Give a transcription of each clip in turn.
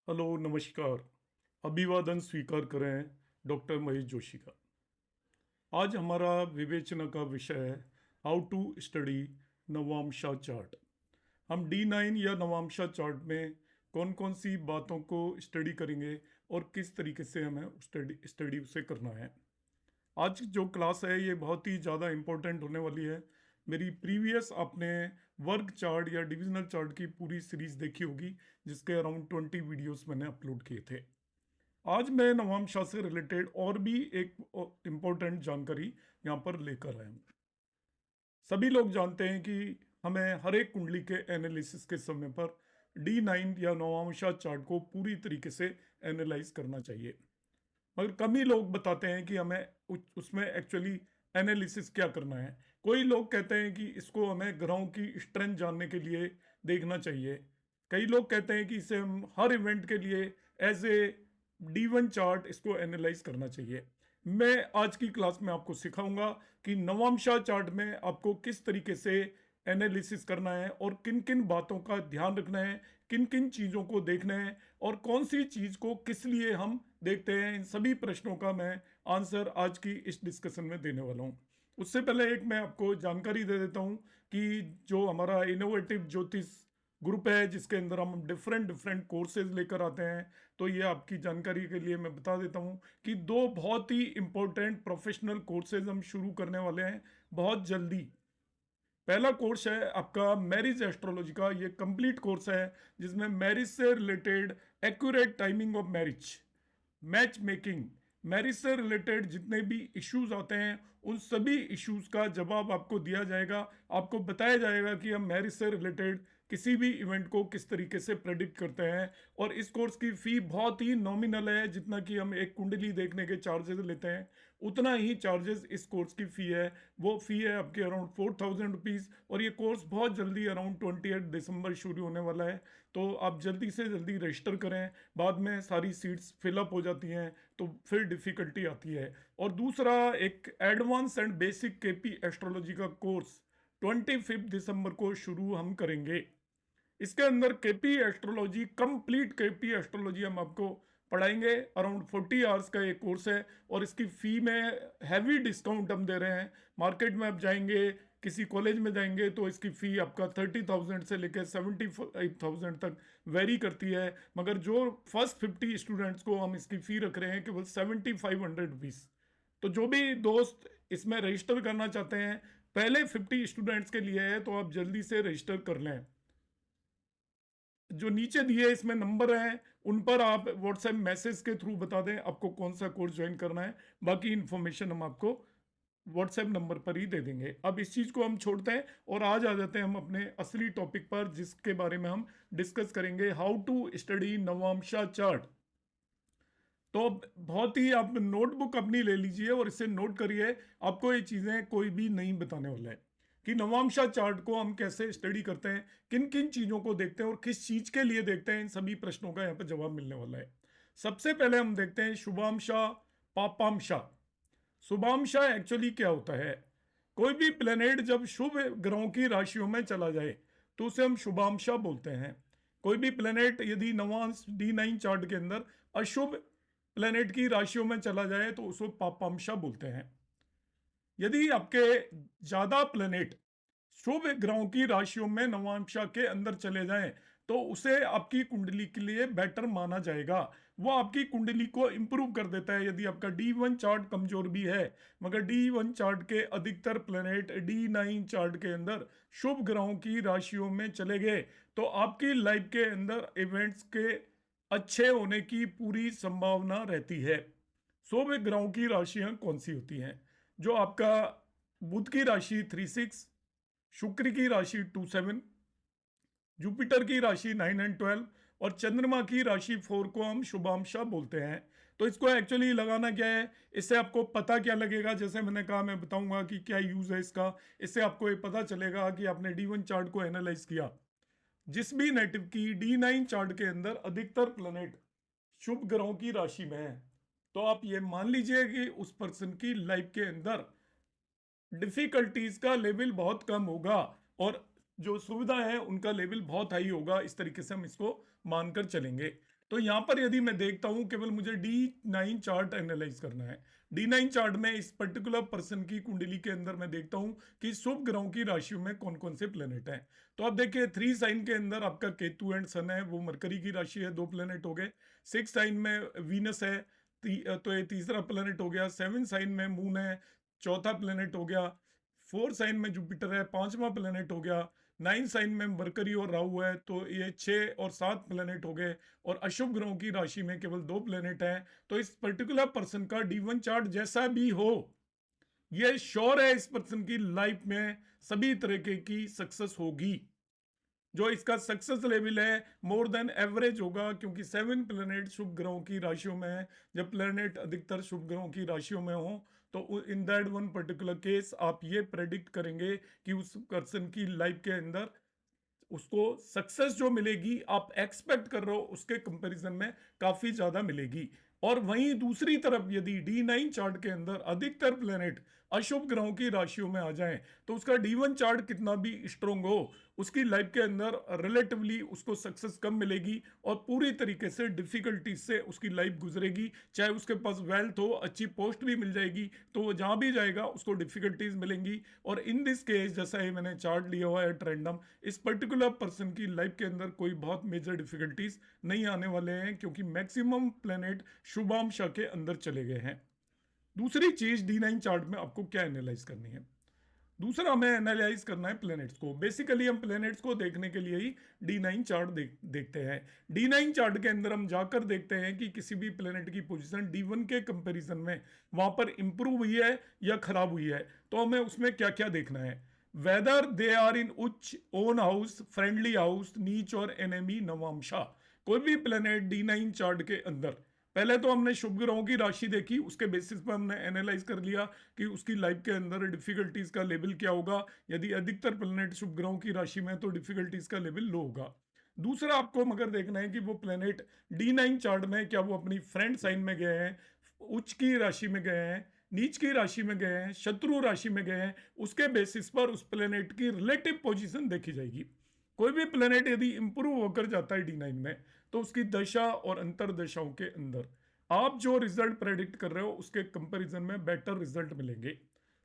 Hello, नमस्कार। अभिवादन स्वीकार करें डॉक्टर महेश जोशी का। आज हमारा विवेचना का विषय है हाउ टू स्टडी नवांशा चार्ट। हम D9 या नवांशा चार्ट में कौन कौन सी बातों को स्टडी करेंगे और किस तरीके से हमें स्टडी उसे करना है। आज जो क्लास है ये बहुत ही ज़्यादा इम्पोर्टेंट होने वाली है। मेरी प्रीवियस आपने वर्ग चार्ट या डिविजनल चार्ट की पूरी सीरीज देखी होगी, जिसके अराउंड 20 वीडियोस मैंने अपलोड किए थे। आज मैं नवांशा से रिलेटेड और भी एक इम्पोर्टेंट जानकारी यहाँ पर लेकर आया हूँ। सभी लोग जानते हैं कि हमें हर एक कुंडली के एनालिसिस के समय पर D9 या नवांशा चार्ट को पूरी तरीके से एनालाइज करना चाहिए, मगर कम ही लोग बताते हैं कि हमें उसमें एक्चुअली एनालिसिस क्या करना है। कोई लोग कहते हैं कि इसको हमें ग्रहों की स्ट्रेंथ जानने के लिए देखना चाहिए। कई लोग कहते हैं कि इसे हम हर इवेंट के लिए एज ए D1 चार्ट इसको एनालाइज करना चाहिए। मैं आज की क्लास में आपको सिखाऊंगा कि नवांशा चार्ट में आपको किस तरीके से एनालिसिस करना है और किन किन बातों का ध्यान रखना है, किन किन चीज़ों को देखना है और कौन सी चीज़ को किस लिए हम देखते हैं। इन सभी प्रश्नों का मैं आंसर आज की इस डिस्कशन में देने वाला हूँ। उससे पहले एक मैं आपको जानकारी दे देता हूँ कि जो हमारा इनोवेटिव ज्योतिष ग्रुप है, जिसके अंदर हम डिफरेंट डिफरेंट कोर्सेज लेकर आते हैं, तो ये आपकी जानकारी के लिए मैं बता देता हूँ कि दो बहुत ही इंपॉर्टेंट प्रोफेशनल कोर्सेज हम शुरू करने वाले हैं बहुत जल्दी। पहला कोर्स है आपका मैरिज एस्ट्रोलॉजी का। ये कंप्लीट कोर्स है जिसमें मैरिज से related accurate timing of marriage, match making, marriage से रिलेटेड जितने भी इश्यूज आते हैं उन सभी इश्यूज का जवाब आपको दिया जाएगा। आपको बताया जाएगा कि हम मैरिज से रिलेटेड किसी भी इवेंट को किस तरीके से प्रेडिक्ट करते हैं। और इस कोर्स की फ़ी बहुत ही नॉमिनल है। जितना कि हम एक कुंडली देखने के चार्जेस लेते हैं उतना ही चार्जेस इस कोर्स की फ़ी है। वो फ़ी है आपके अराउंड 4000 रुपीज़। और ये कोर्स बहुत जल्दी अराउंड 28 दिसंबर शुरू होने वाला है, तो आप जल्दी से जल्दी रजिस्टर करें। बाद में सारी सीट्स फिलअप हो जाती हैं तो फिर डिफ़िकल्टी आती है। और दूसरा एक advance and basic KP astrology का कोर्स 25 दिसंबर को शुरू हम करेंगे। इसके अंदर KP astrology, complete KP astrology हम आपको पढ़ाएंगे। अराउंड 40 आवर्स का ये कोर्स है और इसकी फ़ी में हैवी डिस्काउंट हम दे रहे हैं। मार्केट में आप जाएंगे, किसी कॉलेज में जाएंगे तो इसकी फ़ी आपका 30,000 से लेकर 75,000 तक वेरी करती है, मगर जो फर्स्ट 50 स्टूडेंट्स को हम इसकी फ़ी रख रहे हैं केवल 7500 रुपीज़। तो जो भी दोस्त इसमें रजिस्टर करना चाहते हैं, पहले 50 स्टूडेंट्स के लिए है, तो आप जल्दी से रजिस्टर कर लें। जो नीचे दिए इसमें नंबर हैं उन पर आप व्हाट्सएप मैसेज के थ्रू बता दें आपको कौन सा कोर्स ज्वाइन करना है। बाकी इन्फॉर्मेशन हम आपको व्हाट्सएप नंबर पर ही दे देंगे। अब इस चीज़ को हम छोड़ते हैं और आज आ जाते हैं हम अपने असली टॉपिक पर, जिसके बारे में हम डिस्कस करेंगे हाउ टू स्टडी नवांशा चार्ट। तो बहुत ही आप नोटबुक अपनी ले लीजिए और इसे नोट करिए। आपको ये चीज़ें कोई भी नहीं बताने वाला है कि नवांशा चार्ट को हम कैसे स्टडी करते हैं, किन किन चीज़ों को देखते हैं और किस चीज़ के लिए देखते हैं। इन सभी प्रश्नों का यहाँ पर जवाब मिलने वाला है। सबसे पहले हम देखते हैं शुभांशा, पापांशा। शुभांशा एक्चुअली क्या होता है? कोई भी प्लेनेट जब शुभ ग्रहों की राशियों में चला जाए तो उसे हम शुभांशा बोलते हैं। कोई भी प्लेनेट यदि नवांश D9 चार्ट के अंदर अशुभ प्लेनेट की राशियों में चला जाए तो उसको पापांशा बोलते हैं। यदि आपके ज्यादा प्लेनेट शुभ ग्रहों की राशियों में नवांशा के अंदर चले जाएं तो उसे आपकी कुंडली के लिए बेटर माना जाएगा। वो आपकी कुंडली को इंप्रूव कर देता है यदि आपका D1 चार्ट कमजोर भी है। मगर D1 चार्ट के अधिकतर प्लेनेट D9 चार्ट के अंदर शुभ ग्रहों की राशियों में चले गए तो आपकी लाइफ के अंदर इवेंट्स के अच्छे होने की पूरी संभावना रहती है। शुभ ग्रहों की राशियां कौन सी होती हैं? जो आपका बुध की राशि 36, शुक्र की राशि 27, जुपिटर की राशि 9 एंड 12 और चंद्रमा की राशि 4 को हम शुभांशा बोलते हैं। तो इसको एक्चुअली लगाना क्या है, इससे आपको पता क्या लगेगा? जैसे मैंने कहा, मैं बताऊंगा कि क्या यूज है इसका। इससे आपको ये पता चलेगा कि आपने D1 चार्ट को एनालाइज किया। जिस भी नेटिव की D9 चार्ट के अंदर अधिकतर प्लैनेट शुभ ग्रहों की राशि में है तो आप ये मान लीजिए कि उस पर्सन की लाइफ के अंदर डिफिकल्टीज का लेवल बहुत कम होगा और जो सुविधा है उनका लेवल बहुत हाई होगा। इस तरीके से हम इसको मानकर चलेंगे। तो यहां पर यदि मैं देखता हूं केवल मुझे D9 चार्ट एनालाइज करना है। D9 चार्ट में इस पर्टिकुलर पर्सन की कुंडली के अंदर मैं देखता हूं कि शुभ ग्रहों की राशियों में कौन कौन से प्लेनेट हैं। तो आप देखिए 3 साइन के अंदर आपका केतु एंड सन है, वो मरकरी की राशि है, 2 प्लेनेट हो गए। 6 साइन में वीनस है, तो ये तीसरा प्लेनेट हो गया। 7 साइन में मून है, चौथा प्लेनेट हो गया। 4 साइन में जुपिटर है, पांचवा प्लेनेट हो गया। 9 साइन में मरकरी और राहु है, तो ये 6 और 7 प्लेनेट हो गए। और अशुभ ग्रहों की राशि में केवल 2 प्लेनेट हैं। तो इस पर्टिकुलर पर्सन का D1 चार्ट जैसा भी हो, ये श्योर है इस पर्सन की लाइफ में सभी तरीके की सक्सेस होगी। जो इसका सक्सेस लेवल है मोर देन एवरेज होगा, क्योंकि 7 प्लेनेट शुभ ग्रहों की राशियों में है। जब प्लेनेट अधिकतर शुभ ग्रहों की राशियों में हो तो in that one particular case आप ये प्रेडिक्ट करेंगे कि उस पर्सन की लाइफ के अंदर उसको सक्सेस जो मिलेगी आप एक्सपेक्ट कर रहे हो उसके कंपैरिजन में काफी ज्यादा मिलेगी। और वहीं दूसरी तरफ यदि D9 चार्ट के अंदर अधिकतर प्लेनेट अशुभ ग्रहों की राशियों में आ जाएं तो उसका D1 चार्ट कितना भी स्ट्रोंग हो, उसकी लाइफ के अंदर रिलेटिवली उसको सक्सेस कम मिलेगी और पूरी तरीके से डिफिकल्टीज से उसकी लाइफ गुजरेगी। चाहे उसके पास वेल्थ हो, अच्छी पोस्ट भी मिल जाएगी, तो वो जहां भी जाएगा उसको डिफिकल्टीज मिलेंगी। और इन दिस केस जैसा ही मैंने चार्ट लिया हुआ है ट्रेंडम, इस पर्टिकुलर पर्सन की लाइफ के अंदर कोई बहुत मेजर डिफिकल्टीज नहीं आने वाले हैं, क्योंकि मैक्सिमम प्लेनेट शुभांशा के अंदर चले गए हैं। दूसरी चीज D9 चार्ट में आपको क्या एनालाइज करनी है, दूसरा हमें एनालाइज करना है प्लैनेट्स को। बेसिकली हम प्लैनेट्स को देखने के लिए ही D9 चार्ट देखते हैं। D9 चार्ट के अंदर हम जाकर देखते हैं कि किसी भी प्लैनेट की पोजीशन D1 के कंपैरिजन में वहां पर इंप्रूव हुई है या खराब हुई है। तो हमें उसमें क्या क्या देखना है, वेदर दे आर इन उच्च, ओन हाउस, फ्रेंडली हाउस, नीच और एनेमी नवांशा। कोई भी प्लैनेट D9 चार्ट के अंदर, पहले तो हमने शुभ ग्रहों की राशि देखी, उसके बेसिस पर हमने एनालाइज कर लिया कि उसकी लाइफ के अंदर डिफिकल्टीज का लेवल क्या होगा। यदि अधिकतर प्लेनेट शुभ ग्रहों की राशि में तो डिफिकल्टीज का लेवल लो होगा। दूसरा आपको मगर देखना है कि वो प्लेनेट D9 चार्ट में क्या वो अपनी फ्रेंड साइन में गए हैं, उच्च की राशि में गए हैं, नीच की राशि में गए हैं, शत्रु राशि में गए हैं। उसके बेसिस पर उस प्लेनेट की रिलेटिव पोजीशन देखी जाएगी। कोई भी प्लेनेट यदि इंप्रूव होकर जाता है D9 में तो उसकी दशा और अंतर दशाओं के अंदर आप जो रिजल्ट प्रेडिक्ट कर रहे हो उसके कंपैरिजन में बेटर रिजल्ट मिलेंगे।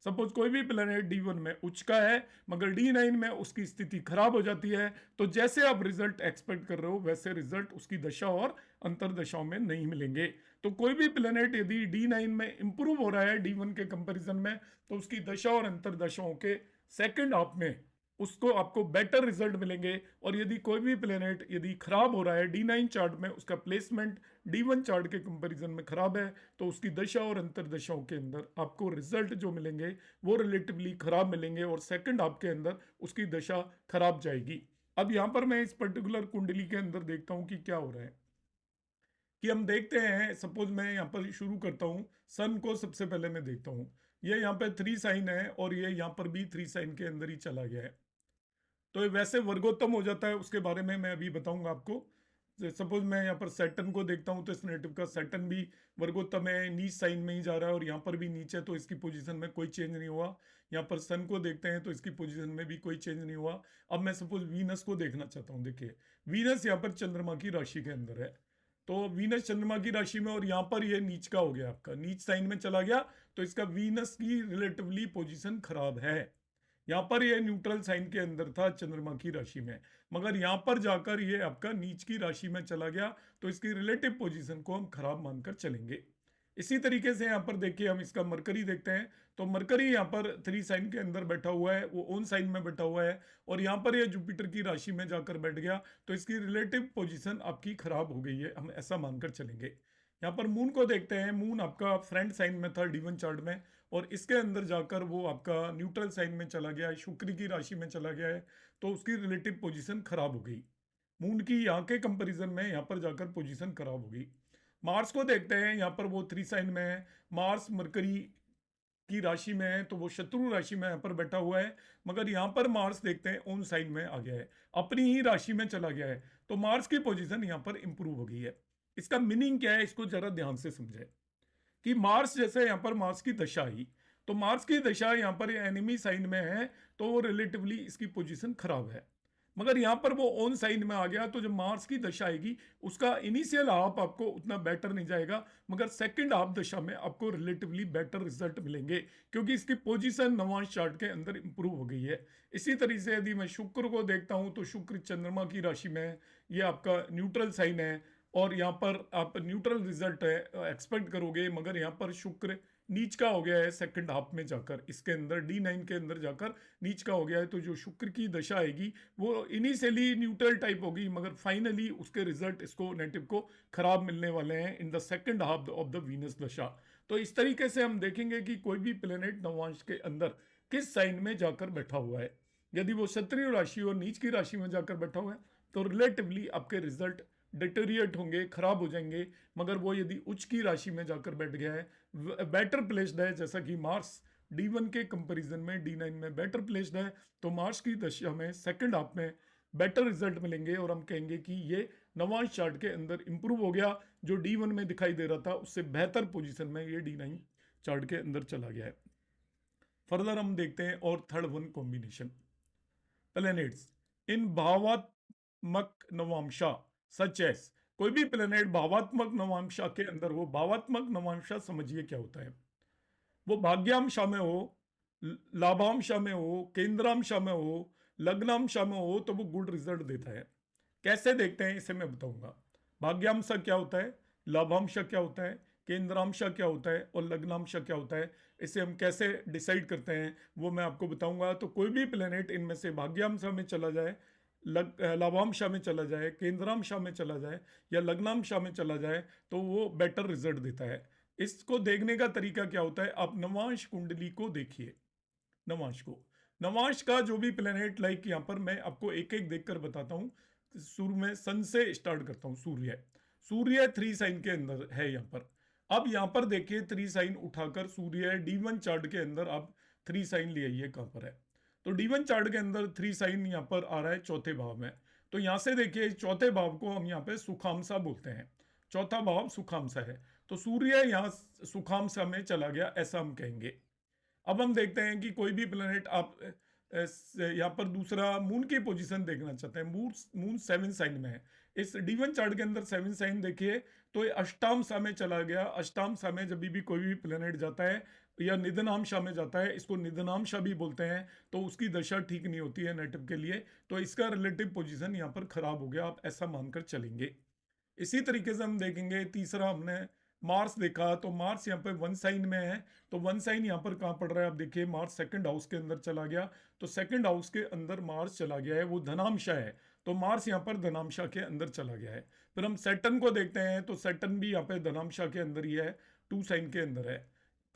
सपोज कोई भी प्लेनेट D1 में उच्च का है मगर D9 में उसकी स्थिति खराब हो जाती है, तो जैसे आप रिजल्ट एक्सपेक्ट कर रहे हो वैसे रिजल्ट उसकी दशा और अंतर दशाओं में नहीं मिलेंगे। तो कोई भी प्लेनेट यदि D9 में इंप्रूव हो रहा है D1 के कंपैरिजन में तो उसकी दशा और अंतर दशाओं के सेकंड हाफ में उसको आपको बेटर रिजल्ट मिलेंगे। और यदि कोई भी प्लेनेट यदि खराब हो रहा है D9 चार्ट में, उसका प्लेसमेंट D1 चार्ट के कंपैरिजन में खराब है, तो उसकी दशा और अंतर दशाओं के अंदर आपको रिजल्ट जो मिलेंगे वो रिलेटिवली खराब मिलेंगे और सेकंड हाफ के अंदर उसकी दशा खराब जाएगी। अब यहाँ पर मैं इस पर्टिकुलर कुंडली के अंदर देखता हूँ कि क्या हो रहा है, कि हम देखते हैं। सपोज मैं यहाँ पर शुरू करता हूँ, सन को सबसे पहले मैं देखता हूँ। ये यहाँ पे 3 साइन है और ये यहाँ पर भी 3 साइन के अंदर ही चला गया है। तो ये वैसे वर्गोत्तम हो जाता है, उसके बारे में मैं अभी बताऊंगा आपको। सपोज मैं यहाँ पर सैटर्न को देखता हूँ तो इस नेटिव का सैटर्न भी वर्गोत्तम है, नीच साइन में ही जा रहा है और यहाँ पर भी नीचे, तो इसकी पोजीशन में कोई चेंज नहीं हुआ। यहाँ पर सन को देखते हैं तो इसकी पोजीशन में भी कोई चेंज नहीं हुआ। अब मैं सपोज वीनस को देखना चाहता हूँ। देखिए वीनस यहाँ पर चंद्रमा की राशि के अंदर है, तो वीनस चंद्रमा की राशि में और यहाँ पर ये नीच का हो गया, आपका नीच साइन में चला गया, तो इसका वीनस की रिलेटिवली पोजीशन खराब है। यहाँ पर ये न्यूट्रल साइन के अंदर था चंद्रमा की राशि में, मगर यहाँ पर जाकर ये आपका नीच की राशि में चला गया, तो इसकी रिलेटिव पोजीशन को हम खराब मानकर चलेंगे। इसी तरीके से यहाँ पर देखिए हम इसका मरकरी देखते हैं, तो मरकरी यहाँ पर 3 साइन के अंदर बैठा हुआ है, वो ओन साइन में बैठा हुआ है और यहाँ पर ये जुपिटर की राशि में जाकर बैठ गया, तो इसकी रिलेटिव पोजीशन आपकी खराब हो गई है, हम ऐसा मानकर चलेंगे। यहाँ पर मून को देखते हैं, मून आपका फ्रेंड साइन में था D1 चार्ट में और इसके अंदर जाकर वो आपका न्यूट्रल साइन में चला गया है, शुक्र की राशि में चला गया है, तो उसकी रिलेटिव पोजीशन खराब हो गई। मून की यहाँ के कंपैरिजन में यहाँ पर जाकर पोजीशन खराब हो गई। मार्स को देखते हैं, यहाँ पर वो 3 साइन में है, मार्स मरकरी की राशि में है, तो वो शत्रु राशि में यहाँ पर बैठा हुआ है, मगर यहाँ पर मार्स देखते हैं ओन साइन में आ गया है, अपनी ही राशि में चला गया है, तो मार्स की पोजीशन यहाँ पर इंप्रूव हो गई है। इसका मीनिंग क्या है, इसको जरा ध्यान से समझे कि मार्स जैसे यहाँ पर मार्स की दशा आई, तो मार्स की दशा यहाँ पर एनिमी साइन में है, तो वो रिलेटिवली इसकी पोजीशन खराब है। मगर यहाँ पर वो ऑन साइन में आ गया, तो जब मार्स की दशा आएगी उसका इनिशियल हाफ आपको उतना बेटर नहीं जाएगा, मगर सेकंड हाफ दशा में आपको रिलेटिवली बेटर रिजल्ट मिलेंगे, क्योंकि इसकी पोजीशन नवांश चार्ट के अंदर इंप्रूव हो गई है। इसी तरीके से यदि मैं शुक्र को देखता हूं तो शुक्र चंद्रमा की राशि में है, ये आपका न्यूट्रल साइन है, और यहाँ पर आप न्यूट्रल रिजल्ट है एक्सपेक्ट करोगे, मगर यहाँ पर शुक्र नीच का हो गया है सेकंड हाफ में जाकर, इसके अंदर D9 के अंदर जाकर नीच का हो गया है। तो जो शुक्र की दशा आएगी वो इनिशियली न्यूट्रल टाइप होगी, मगर फाइनली उसके रिजल्ट इसको नेटिव को खराब मिलने वाले हैं in the second half of the Venus दशा। तो इस तरीके से हम देखेंगे कि कोई भी प्लेनेट नवांश के अंदर किस साइन में जाकर बैठा हुआ है। यदि वो क्षत्रिय राशि और नीच की राशि में जाकर बैठा हुआ है तो रिलेटिवली आपके रिजल्ट डिटेरिएट होंगे, खराब हो जाएंगे। मगर वो यदि उच्च की राशि में जाकर बैठ गया है, बेटर प्लेस्ड है, जैसा कि मार्स D1 के कंपैरिजन में D9 में बेटर प्लेस्ड है, तो मार्स की दशा में सेकंड हाफ में बेटर रिजल्ट मिलेंगे, और हम कहेंगे कि ये नवांश चार्ट के अंदर इंप्रूव हो गया, जो D1 में दिखाई दे रहा था उससे बेहतर पोजीशन में ये D9 चार्ट के अंदर चला गया है। फर्दर हम देखते हैं और थर्ड वन कॉम्बिनेशन प्लैनेट्स इन भावात्मक नवांशा सच एस। कोई भी प्लेनेट भावात्मक नवांशा के अंदर हो, भावात्मक नवांशा समझिए क्या होता है, वो भाग्यांशा में हो, लाभांशा में हो, केंद्रांशा में हो, लग्नांशा में हो, तो वो गुड रिजल्ट देता है। कैसे देखते हैं इसे मैं बताऊंगा। भाग्यांशा क्या होता है, लाभांशा क्या होता है, केंद्रांशा क्या होता है और लग्नांशा क्या होता है, इसे हम कैसे डिसाइड करते हैं वो मैं आपको बताऊंगा। तो कोई भी प्लेनेट इनमें से भाग्यांशा में चला जाए, लाभांशा में चला जाए, केंद्रांशा में चला जाए या लग्नांशा में चला जाए, तो वो बेटर रिजल्ट देता है। इसको देखने का तरीका क्या होता है, आप नवांश कुंडली को देखिए। नवांश को, नवांश का जो भी प्लेनेट, लाइक यहाँ पर मैं आपको एक एक देखकर बताता हूँ। शुरू में सन से स्टार्ट करता हूँ। सूर्य, सूर्य 3 साइन के अंदर है यहाँ पर। अब यहाँ पर देखिए 3 साइन उठाकर सूर्य D1 चार्ट के अंदर आप 3 साइन ले आइए, कहाँ पर है, तो D1 चार्ट के अंदर 3 साइन यहाँ पर आ रहा है चौथे भाव में। तो यहाँ से देखिए चौथे भाव को हम यहाँ पे सुखांशा बोलते हैं, चौथा भाव सुखांशा है, तो सूर्य यहाँ सुखांशा में चला गया, ऐसा हम कहेंगे। अब हम देखते हैं कि कोई भी प्लेनेट आप यहाँ पर दूसरा मून की पोजीशन देखना चाहते हैं। मून 7 साइन में है, इस D1 चार्ट के अंदर 7 साइन देखिए, तो ये अष्टाम सा में चला गया। अष्टाम सा में जब भी कोई भी प्लेनेट जाता है या निधनांशा में जाता है, इसको निधनांशा भी बोलते हैं, तो उसकी दशा ठीक नहीं होती है नेटिव के लिए, तो इसका रिलेटिव पोजीशन यहाँ पर खराब हो गया, आप ऐसा मानकर चलेंगे। इसी तरीके से हम देखेंगे तीसरा, हमने मार्स देखा, तो मार्स यहाँ पे 1 साइन में है, तो 1 साइन यहाँ पर कहाँ पड़ रहा है, आप देखिए मार्स सेकंड हाउस के अंदर चला गया, तो सेकंड हाउस के अंदर मार्स चला गया है, वो धनांशा है, तो मार्स यहाँ पर धनांशा के अंदर चला गया है। फिर हम सैटर्न को देखते हैं, तो सैटर्न भी यहाँ पे धनांशा के अंदर ही है, 2 साइन के अंदर है।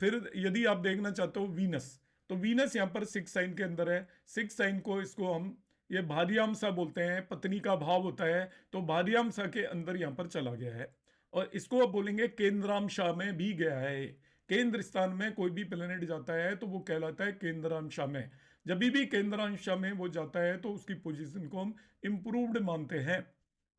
फिर यदि आप देखना चाहते हो वीनस, तो वीनस यहाँ पर 6 साइन के अंदर है। 6 साइन को इसको हम ये भार्यांशा बोलते हैं, पत्नी का भाव होता है, तो भार्यांशा के अंदर यहाँ पर चला गया है, और इसको अब बोलेंगे केंद्रांशा में भी गया है। केंद्र स्थान में कोई भी प्लेनेट जाता है तो वो कहलाता है केंद्रांशा में। जब भी केंद्रांशा में वो जाता है तो उसकी पोजीशन को हम इंप्रूव्ड मानते हैं।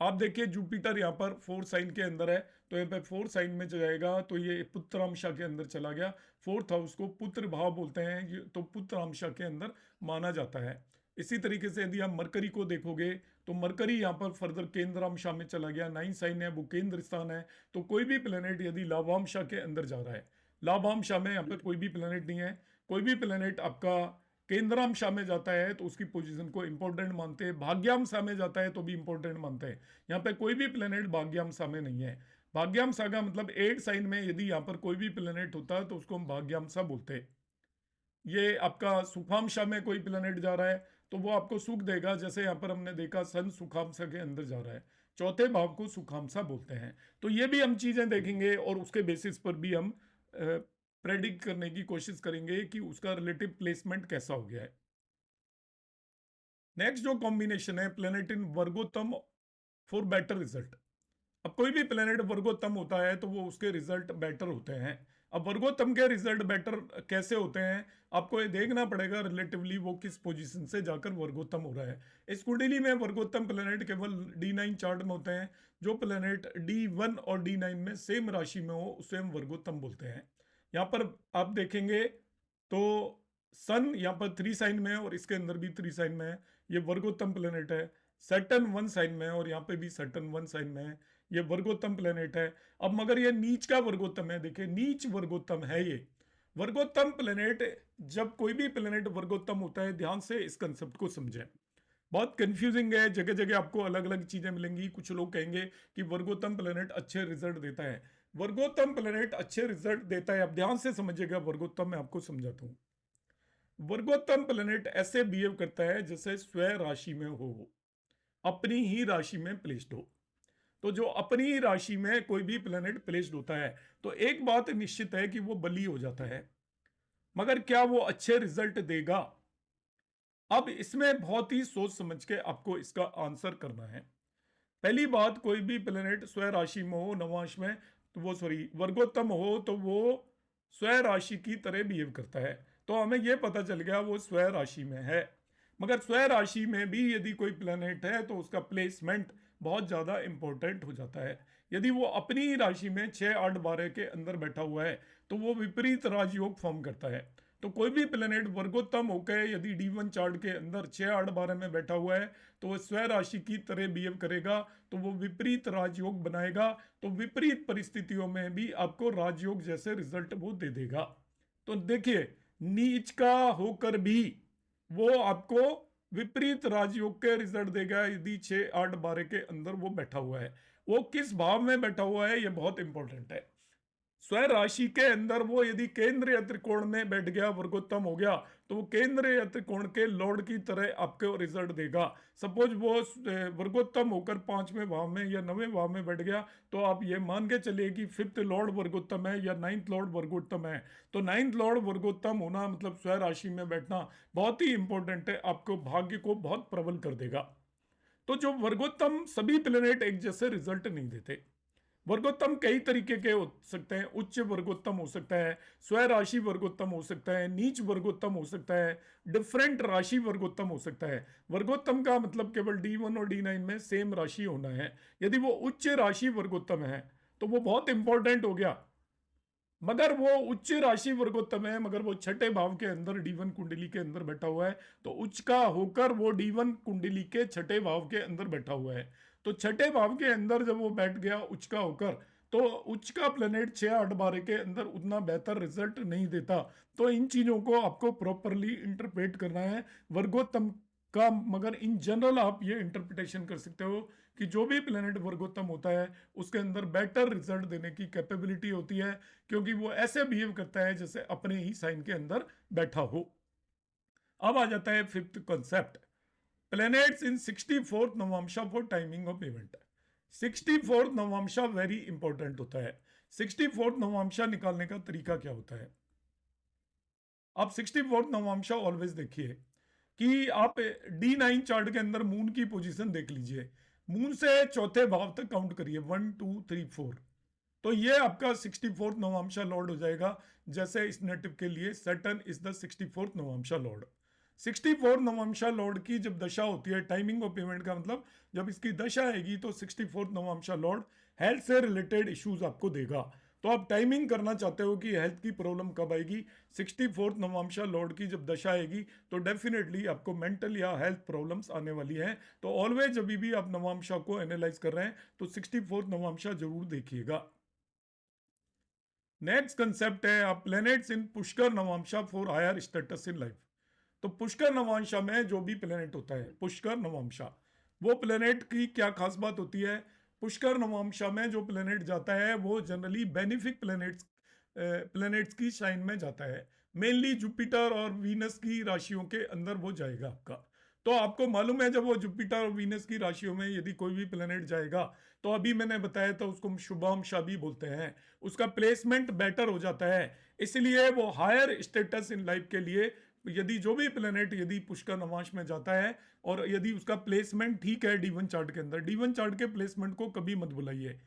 आप देखिए जुपिटर यहाँ पर 4 साइन के अंदर है, तो यहाँ पे 4 साइन में जाएगा, तो ये पुत्रांशा के अंदर चला गया। 4th हाउस को पुत्र भाव बोलते हैं, तो पुत्रांशा के अंदर माना जाता है। इसी तरीके से यदि आप मरकरी को देखोगे, तो मरकरी यहाँ पर फर्दर केंद्रांशा में चला गया, 9 साइन है, वो केंद्र स्थान है। तो कोई भी प्लेनेट यदि लाभांशा के अंदर जा रहा है, लाभांशा में यहाँ पर कोई भी प्लेनेट नहीं है, कोई भी प्लेनेट आपका केंद्रांशा में जाता है तो उसकी पोजीशन को इंपॉर्टेंट मानते हैं, भाग्यांशा में जाता है तो भी इंपॉर्टेंट मानते हैं। यहाँ पे कोई भी प्लेनेट भाग्यांशा में नहीं है। भाग्यांशा का मतलब 8 साइन में यदि यहाँ पर कोई भी प्लेनेट होता है तो उसको हम भाग्यांशा बोलते हैं। ये आपका सुखांशा में कोई प्लेनेट जा रहा है तो वो आपको सुख देगा, जैसे यहाँ पर हमने देखा सन सुखांशा के अंदर जा रहा है, चौथे भाव को सुखांशा बोलते हैं। तो ये भी हम चीजें देखेंगे और उसके बेसिस पर भी हम प्रेडिक्ट करने की कोशिश करेंगे कि उसका रिलेटिव प्लेसमेंट कैसा हो गया है। नेक्स्ट जो कॉम्बिनेशन है, प्लेनेट इन वर्गोत्तम फॉर बेटर रिजल्ट। अब कोई भी प्लेनेट वर्गोत्तम होता है तो वो उसके रिजल्ट बेटर होते हैं। अब वर्गोत्तम के रिजल्ट बेटर कैसे होते हैं, आपको ये देखना पड़ेगा रिलेटिवली वो किस पोजीशन से जाकर वर्गोत्तम हो रहा है। इस कुंडली में वर्गोत्तम प्लेनेट केवल D9 चार्ट में होते हैं। जो प्लेनेट D1 और D9 में सेम राशि में हो उसे हम वर्गोत्तम बोलते हैं। यहाँ पर आप देखेंगे तो सन यहाँ पर 3 साइन में है और इसके अंदर भी 3 साइन में है। ये वर्गोत्तम प्लेनेट है। सैटर्न 1 साइन में है और यहाँ पे भी सैटर्न 1 साइन में है, ये वर्गोत्तम प्लेनेट है। अब मगर ये नीच का वर्गोत्तम है, देखिए नीच वर्गोत्तम है ये। वर्गोत्तम प्लेनेट, जब कोई भी प्लेनेट वर्गोत्तम होता है, ध्यान से इस कंसेप्ट को समझें, बहुत कंफ्यूजिंग है, जगह जगह आपको अलग अलग चीजें मिलेंगी। कुछ लोग कहेंगे कि वर्गोत्तम प्लेनेट अच्छे रिजल्ट देता है। वर्गोत्तम प्लेनेट अच्छे रिजल्ट देता है, अब ध्यान से समझिएगा वर्गोत्तम मैं आपको समझाता हूं। वर्गोत्तम प्लेनेट ऐसे बिहेव करता है जैसे स्वयं राशि में हो, अपनी ही राशि में प्लेस्ड हो। तो जो अपनी ही राशि में कोई भी प्लेनेट प्लेस्ड होता है, तो एक बात निश्चित है कि वो बली हो जाता है। मगर क्या वो अच्छे रिजल्ट देगा? अब इसमें बहुत ही सोच समझ के आपको इसका आंसर करना है। पहली बात, कोई भी प्लेनेट स्वयं राशि में हो, नवांश में, तो वो सॉरी वर्गोत्तम हो, तो वो स्वयं राशि की तरह बिहेव करता है। तो हमें यह पता चल गया वो स्वयं राशि में है। मगर स्वयं राशि में भी यदि कोई प्लेनेट है तो उसका प्लेसमेंट बहुत ज्यादा इंपॉर्टेंट हो जाता है। यदि वो अपनी ही राशि में 6, 8, 12 के अंदर बैठा हुआ है तो वो विपरीत राजयोग फॉर्म करता है। तो कोई भी प्लेनेट वर्गोत्तम होकर यदि D1 चार्ट के अंदर 6, 8, 12 में बैठा हुआ है तो वो स्वयं राशि की तरह बिहेव करेगा, तो वो विपरीत राजयोग बनाएगा। तो विपरीत परिस्थितियों में भी आपको राजयोग जैसे रिजल्ट वो दे देगा। तो देखिए, नीच का होकर भी वो आपको विपरीत राजयोग के रिजल्ट देगा यदि 6, 8, 12 के अंदर वो बैठा हुआ है। वो किस भाव में बैठा हुआ है ये बहुत इंपॉर्टेंट है। स्वयं राशि के अंदर वो यदि केंद्रीय त्रिकोण में बैठ गया, वर्गोत्तम हो गया, तो वो केंद्रीय त्रिकोण के लॉर्ड की तरह आपको रिजल्ट देगा। सपोज वो वर्गोत्तम होकर 5वें भाव में या 9वें भाव में बैठ गया, तो आप ये मान के चलिए कि 5th लॉर्ड वर्गोत्तम है या 9th लॉर्ड वर्गोत्तम है। तो 9th लॉर्ड वर्गोत्तम होना मतलब स्वयं राशि में बैठना बहुत ही इंपॉर्टेंट है, आपको भाग्य को बहुत प्रबल कर देगा। तो जो वर्गोत्तम, सभी प्लेनेट एक जैसे रिजल्ट नहीं देते। वर्गोत्तम कई तरीके के हो सकते हैं। उच्च वर्गोत्तम हो सकता है, स्वयं राशि वर्गोत्तम हो सकता है, नीच वर्गोत्तम हो सकता है, डिफरेंट राशि वर्गोत्तम हो सकता है। वर्गोत्तम का मतलब केवल D1 और D9 में सेम राशि होना है। यदि वो उच्च राशि वर्गोत्तम है तो वो बहुत इंपॉर्टेंट हो गया। मगर वो उच्च राशि वर्गोत्तम है, मगर वो छठे भाव के अंदर D1 कुंडली के अंदर बैठा हुआ है, तो उच्च का होकर वो D1 कुंडली के छठे भाव के अंदर बैठा हुआ है। तो छठे भाव के अंदर जब वो बैठ गया उच्च का होकर, तो उच्च का प्लेनेट 6, 8, 12 के अंदर उतना बेहतर रिजल्ट नहीं देता। तो इन चीजों को आपको प्रॉपरली इंटरप्रेट करना है वर्गोत्तम का। मगर इन जनरल आप ये इंटरप्रिटेशन कर सकते हो कि जो भी प्लेनेट वर्गोत्तम होता है उसके अंदर बेटर रिजल्ट देने की कैपेबिलिटी होती है, क्योंकि वो ऐसे बिहेव करता है जैसे अपने ही साइन के अंदर बैठा हो। अब आ जाता है 5th concept, planets in 64th नवमशा for timing of event. 64th नवमशा वेरी इंपॉर्टेंट होता है। 64th नवमशा निकालने का तरीका क्या होता है? आप 64th नवमशा ऑलवेज देखिए कि आप D9 चार्ट के अंदर मून की पोजीशन देख लीजिए। मून से चौथे भाव तक काउंट करिए, 1, 2, 3, 4। तो ये आपका 64th नवमशा लॉर्ड हो जाएगा। जैसे इस नेटिव के लिए सैटर्न इज द 64th नवमशा लॉर्ड। 64th नवमशा लॉर्ड की जब दशा होती है, टाइमिंग ऑफ पेमेंट का मतलब जब इसकी दशा आएगी तो 64th नवमशा लॉर्ड हेल्थ से रिलेटेड इश्यूज आपको देगा। तो आप टाइमिंग करना चाहते हो कि हेल्थ की प्रॉब्लम कब आएगी, 64th नवमशा लॉर्ड की जब दशा आएगी तो डेफिनेटली आपको मेंटल या हेल्थ प्रॉब्लम्स आने वाली हैं। तो ऑलवेज जब भी आप नवमशा को एनालाइज कर रहे हैं तो 64th नवमशा जरूर देखिएगा। नेक्स्ट कंसेप्ट है आप प्लैनेट्स इन पुष्कर नवमशा for higher status in life. तो पुष्कर नवमशा में जो भी प्लेनेट होता है, पुष्कर नवमशा, वो प्लेनेट की क्या खास बात होती है? पुष्कर नवमशा में जो प्लेनेट जाता है वो जनरली बेनिफिक प्लेनेट्स की साइन में जाता है। मेनली जुपिटर और वीनस की राशियों के अंदर वो जाएगा आपका। तो आपको मालूम है जब वो जुपिटर और वीनस की राशियों में यदि कोई भी प्लेनेट जाएगा तो अभी मैंने बताया था उसको शुभांशा भी बोलते हैं, उसका प्लेसमेंट बेटर हो जाता है। इसलिए वो हायर स्टेटस इन लाइफ के लिए यदि जो भी प्लेनेट यदि पुष्कर नवांश में जाता है और यदि उसका प्लेसमेंट ठीक है D1 चार्ट के अंदर, D1 चार्ट के प्लेसमेंट को कभी मत बुलाइए।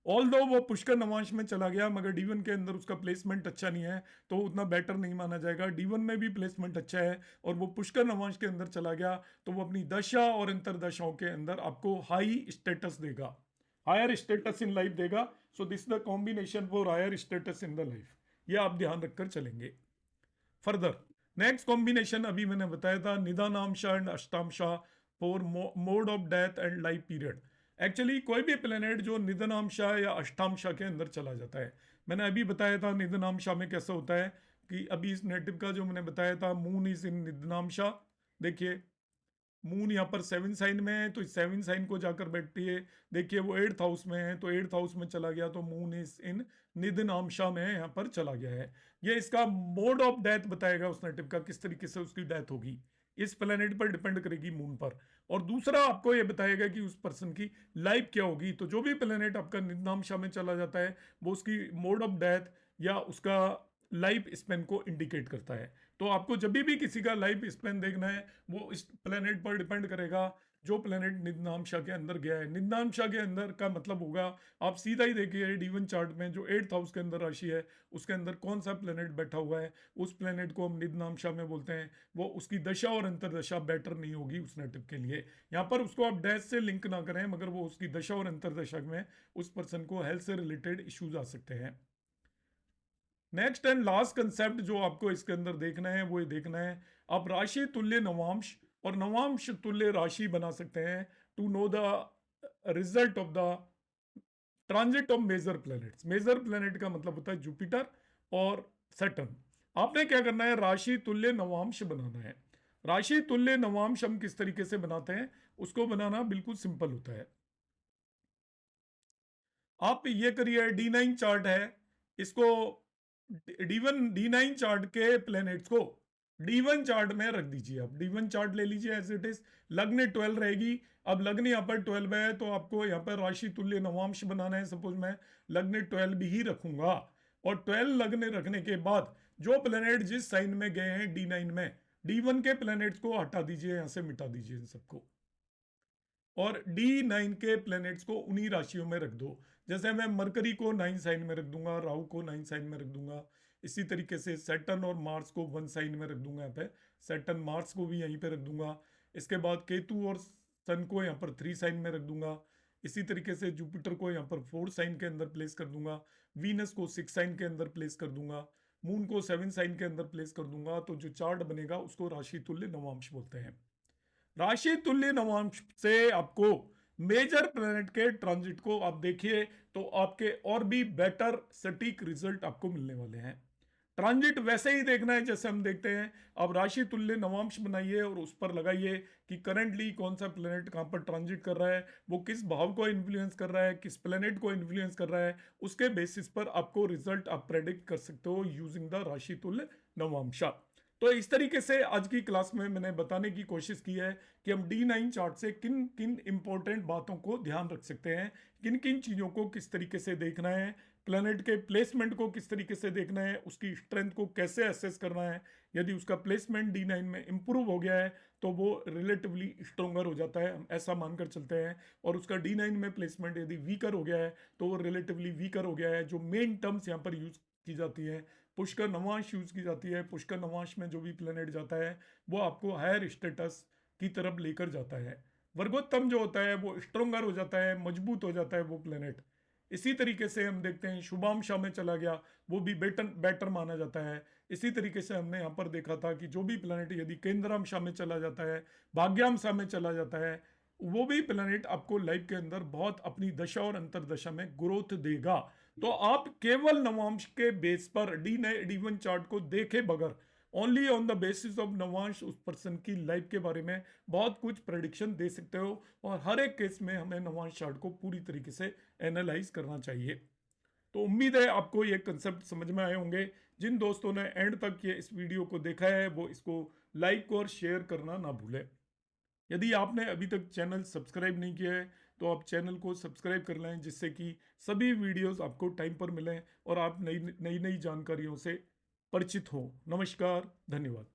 ऑल दो वो पुष्कर नवांश में चला गया मगर D1 के अंदर उसका प्लेसमेंट अच्छा नहीं है तो उतना बेटर नहीं माना जाएगा। D1 में भी प्लेसमेंट अच्छा है और वो पुष्कर नवांश के अंदर चला गया तो वो अपनी दशा और अंतरदशाओं के अंदर आपको हाई स्टेटस देगा, हायर स्टेटस इन लाइफ देगा। So this the combination for higher status in the life, ये आप ध्यान रखकर चलेंगे। फर्दर नेक्स्ट कॉम्बिनेशन अभी मैंने बताया था निदानांशा एंड अष्टांशा for mode of death and life period. Actually कोई भी प्लेनेट जो निधनांशा या अष्टांशा के अंदर चला जाता है, मैंने अभी बताया था निधनांशा में कैसा होता है कि अभी इस नेटिव का जो मैंने बताया था, मून इज इन निधनांशा। देखिए मून यहाँ पर 7 साइन में है, तो 7 साइन को जाकर बैठती है। देखिए वो 8th हाउस में है, तो 8th हाउस में चला गया, तो मून इज इन निधनांशा में यहाँ पर चला गया है। ये इसका मोड ऑफ डेथ बताएगा उस नेटिव का, किस तरीके से उसकी डेथ होगी, इस प्लेनेट पर डिपेंड करेगी, मून पर। और दूसरा आपको ये बताएगा कि उस पर्सन की लाइफ क्या होगी। तो जो भी प्लेनेट आपका निधनांशा में चला जाता है, वो उसकी मोड ऑफ डेथ या उसका लाइफ स्पेन को इंडिकेट करता है। तो आपको जब भी किसी का लाइफ स्पेन देखना है, वो इस प्लेनेट पर डिपेंड करेगा जो प्लेनेट निधनांशा के अंदर गया है। निधनांशा के अंदर का मतलब होगा, आप सीधा ही देखिए डीवन चार्ट में जो 8th हाउस के अंदर राशि है, उसके अंदर कौन सा प्लेनेट बैठा हुआ है, उस प्लेनेट को हम निधनांशा में बोलते हैं। वो उसकी दशा और अंतरदशा बेटर नहीं होगी उस नेटिव के लिए। यहाँ पर उसको आप डैश से लिंक ना करें, मगर वो उसकी दशा और अंतरदशा में उस पर्सन को हेल्थ से रिलेटेड इश्यूज आ सकते हैं। नेक्स्ट एंड लास्ट कंसेप्ट जो आपको इसके अंदर देखना है, वो ये देखना है आप राशि तुल्य नवांश और नवांश तुल्य राशि बना सकते हैं to know the result of the transit of major planets. Major planet का मतलब होता है जुपिटर और सैटर्न। आपने क्या करना है, राशि तुल्य नवांश बनाना है। राशि तुल्य नवांश हम किस तरीके से बनाते हैं, उसको बनाना बिल्कुल सिंपल होता है। आप ये करिए, D9 चार्ट है, इसको D9 चार्ट के प्लैनेट्स को D1 चार्ट में रख दीजिए। आप D1 चार्ट ले लीजिए एज इट इज। लग्न 12 रहेगी। अब लग्न यहाँ पर 12 है, तो आपको यहाँ पर राशि तुल्य नवांश बनाना है। सपोज मैं लग्न 12 भी ही रखूंगा, और 12 लग्न रखने के बाद जो प्लैनेट जिस साइन में गए हैं D9 में, D1 के प्लैनेट्स को हटा दीजिए, यहाँ से मिटा दीजिए इन सबको, और D9 के प्लैनेट्स को उन्हीं राशियों में रख दो। जैसे मैं मरकरी को 9 साइन में रख दूंगा, राहु को 9 साइन में रख दूंगा, इसी तरीके से सैटर्न और मार्स को 1 साइन में रख दूंगा। यहाँ पे सैटर्न मार्स को भी यहीं पे रख दूंगा। इसके बाद केतु और सन को यहाँ पर 3 साइन में रख दूंगा। इसी तरीके से जुपिटर को यहाँ पर 4 साइन के अंदर प्लेस कर दूंगा। वीनस को 6 साइन के अंदर प्लेस कर दूंगा। मून को 7 साइन के अंदर प्लेस कर दूंगा। तो जो चार्ट बनेगा उसको राशि तुल्य नवांश बोलते हैं। राशि तुल्य नवांश से आपको मेजर प्लैनेट के ट्रांजिट को आप देखिए, तो आपके और भी बेटर सटीक रिजल्ट आपको मिलने वाले हैं। ट्रांजिट वैसे ही देखना है जैसे हम देखते हैं। आप राशि तुल्य नवांश बनाइए और उस पर लगाइए कि करंटली कौन सा प्लैनेट कहां पर ट्रांजिट कर रहा है, वो किस भाव को इन्फ्लुएंस कर रहा है, किस प्लैनेट को इन्फ्लुएंस कर रहा है। उसके बेसिस पर आपको रिजल्ट आप प्रेडिक्ट कर सकते हो यूजिंग द राशि तुल्य नवांशा। तो इस तरीके से आज की क्लास में मैंने बताने की कोशिश की है कि हम D9 चार्ट से किन किन इंपॉर्टेंट बातों को ध्यान रख सकते हैं, किन किन चीज़ों को किस तरीके से देखना है, प्लैनेट के प्लेसमेंट को किस तरीके से देखना है, उसकी स्ट्रेंथ को कैसे एसेस करना है। यदि उसका प्लेसमेंट D9 में इंप्रूव हो गया है तो वो रिलेटिवली स्ट्रोंगर हो जाता है, हम ऐसा मानकर चलते हैं। और उसका D9 में प्लेसमेंट यदि वीकर हो गया है तो वो रिलेटिवली वीकर हो गया है। जो मेन टर्म्स यहाँ पर यूज की जाती है, पुष्कर नवांश यूज की जाती है। पुष्कर नवांश में जो भी प्लेनेट जाता है वो आपको हायर स्टेटस की तरफ लेकर जाता है। वर्गोत्तम जो होता है वो स्ट्रोंगर हो जाता है, मजबूत हो जाता है वो प्लेनेट। इसी तरीके से हम देखते हैं शुभांशा में चला गया, वो भी बेटर बेटर माना जाता है। इसी तरीके से हमने यहाँ पर देखा था कि जो भी प्लेनेट यदि केंद्रांशा में चला जाता है, भाग्यांशा में चला जाता है, वो भी प्लेनेट आपको लाइफ के अंदर बहुत अपनी दशा और अंतरदशा में ग्रोथ देगा। तो आप केवल नवांश के बेस पर D1 चार्ट को देखे बगैर, only on the basis of Navamsa, उस पर्सन की लाइफ के बारे में बहुत कुछ प्रेडिक्शन दे सकते हो। और हर एक केस में हमें नवांश चार्ट को पूरी तरीके से एनालाइज करना चाहिए। तो उम्मीद है आपको ये कंसेप्ट समझ में आए होंगे। जिन दोस्तों ने एंड तक ये इस वीडियो को देखा है वो इसको लाइक और शेयर करना ना भूलें। यदि आपने अभी तक चैनल सब्सक्राइब नहीं किया है तो आप चैनल को सब्सक्राइब कर लें, जिससे कि सभी वीडियोस आपको टाइम पर मिलें और आप नई नई नई जानकारियों से परिचित हो। नमस्कार, धन्यवाद।